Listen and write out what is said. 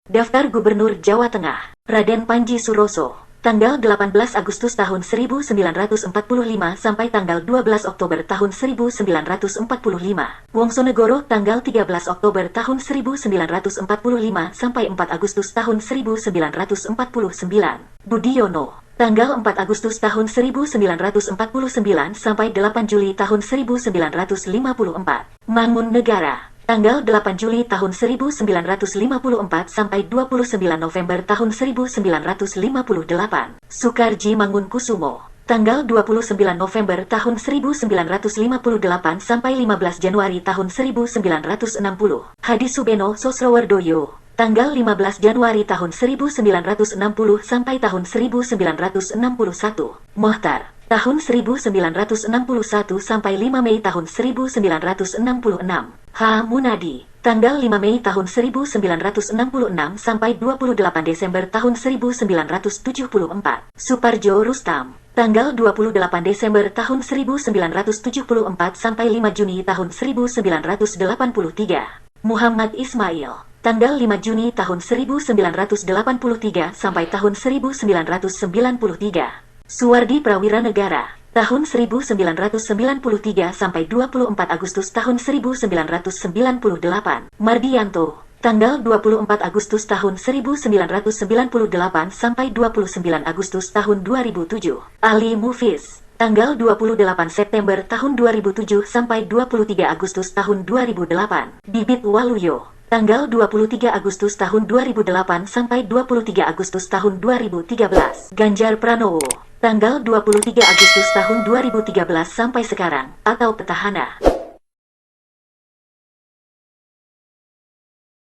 Daftar Gubernur Jawa Tengah, Raden Panji Suroso, tanggal 18 Agustus tahun 1945 sampai tanggal 12 Oktober tahun 1945. Wongsonegoro, tanggal 13 Oktober tahun 1945 sampai 4 Agustus tahun 1949. Budiono, tanggal 4 Agustus tahun 1949 sampai 8 Juli tahun 1954. Mangunegara, tanggal 8 Juli tahun 1954 sampai 29 November tahun 1958. Sukarji Mangunkusumo, tanggal 29 November tahun 1958 sampai 15 Januari tahun 1960. Hadi Subeno Sosrowardoyo, tanggal 15 Januari tahun 1960 sampai tahun 1961. Mohtar, tahun 1961 sampai 5 Mei tahun 1966. H. Munadi, tanggal 5 Mei tahun 1966 sampai 28 Desember tahun 1974. Suparjo Rustam, tanggal 28 Desember tahun 1974 sampai 5 Juni tahun 1983. Muhammad Ismail, tanggal 5 Juni tahun 1983 sampai tahun 1993. Suwardi Prawira Negara, tahun 1993 sampai 24 Agustus tahun 1998. Mardianto, tanggal 24 Agustus tahun 1998 sampai 29 Agustus tahun 2007. Ali Mufiz, tanggal 28 September tahun 2007 sampai 23 Agustus tahun 2008. Bibit Waluyo, tanggal 23 Agustus tahun 2008 sampai 23 Agustus tahun 2013. Ganjar Pranowo, tanggal 23 Agustus tahun 2013 sampai sekarang, atau petahana.